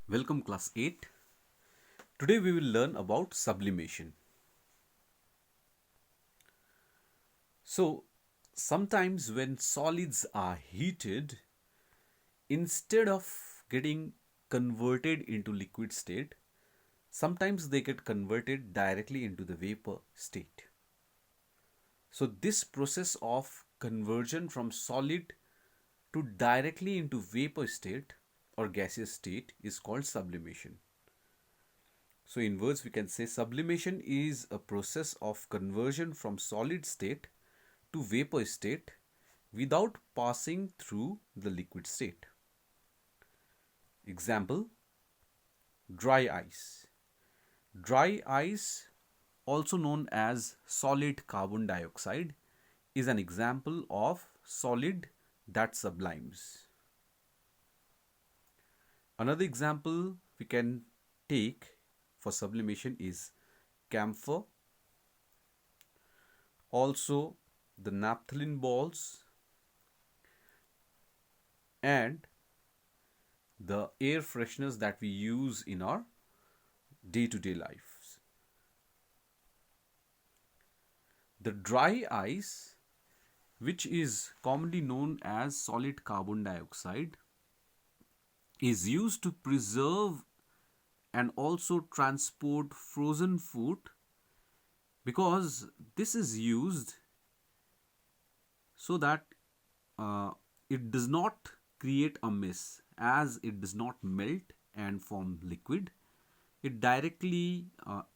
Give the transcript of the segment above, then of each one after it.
Welcome class 8. Today we will learn about sublimation. So sometimes when solids are heated, instead of getting converted into liquid state, sometimes they get converted directly into the vapor state. So this process of conversion from solid to directly into vapor state or gaseous state is called sublimation. So in words we can say sublimation is a process of conversion from solid state to vapor state without passing through the liquid state. Example: dry ice. Dry ice, also known as solid carbon dioxide, is an example of solid that sublimes. Another example we can take for sublimation is camphor, also the naphthalene balls, and the air fresheners that we use in our day-to-day lives. The dry ice, which is commonly known as solid carbon dioxide, is used to preserve and also transport frozen food because this is used so that it does not create a mess, as it does not melt and form liquid. It directly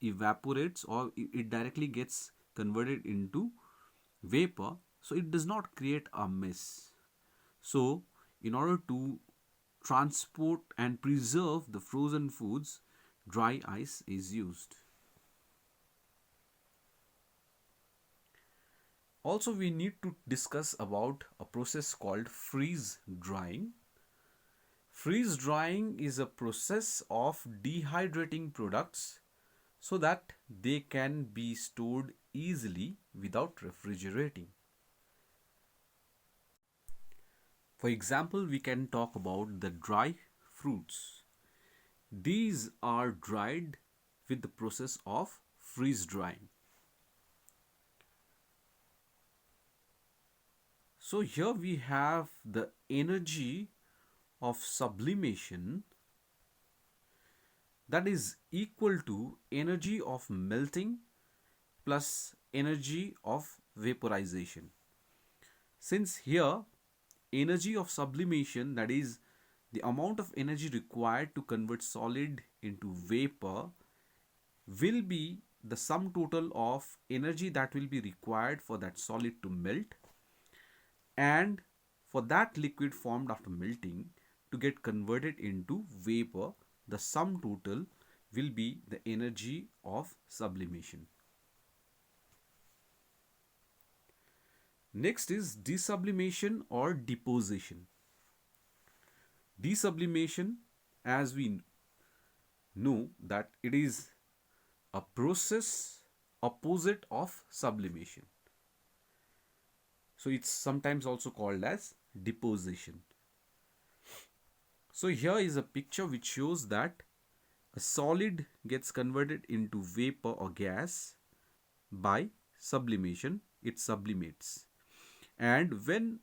evaporates, or it directly gets converted into vapor, so it does not create a mess. So in order to transport and preserve the frozen foods, dry ice is used. Also, we need to discuss about a process called freeze drying. Freeze drying is a process of dehydrating products so that they can be stored easily without refrigerating. For example, we can talk about the dry fruits. These are dried with the process of freeze drying. So here we have the energy of sublimation, that is equal to energy of melting plus energy of vaporization. Since here energy of sublimation, that is the amount of energy required to convert solid into vapor, will be the sum total of energy that will be required for that solid to melt and for that liquid formed after melting to get converted into vapor. The sum total will be the energy of sublimation. Next is desublimation or deposition. Desublimation, as we know, that it is a process opposite of sublimation. So it's sometimes also called as deposition. So here is a picture which shows that a solid gets converted into vapor or gas by sublimation. It sublimates. And when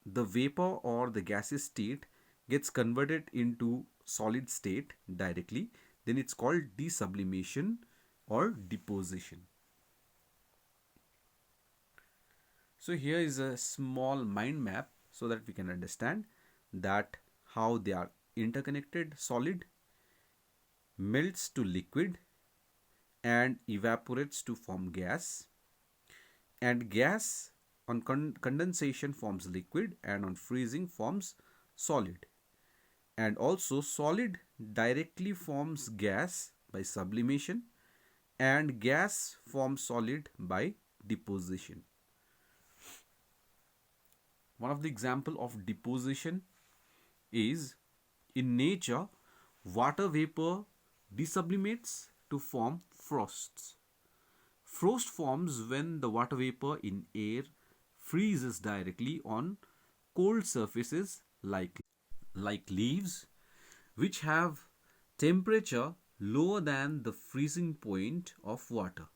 the vapor or the gaseous state gets converted into solid state directly, then it's called desublimation or deposition. So here is a small mind map so that we can understand that how they are interconnected. Solid melts to liquid and evaporates to form gas, and gas on condensation forms liquid, and on freezing forms solid. And also solid directly forms gas by sublimation, and gas forms solid by deposition. One of the example of deposition is, in nature, water vapor desublimates to form frosts. Frost forms when the water vapor in air freezes directly on cold surfaces like leaves, which have temperature lower than the freezing point of water.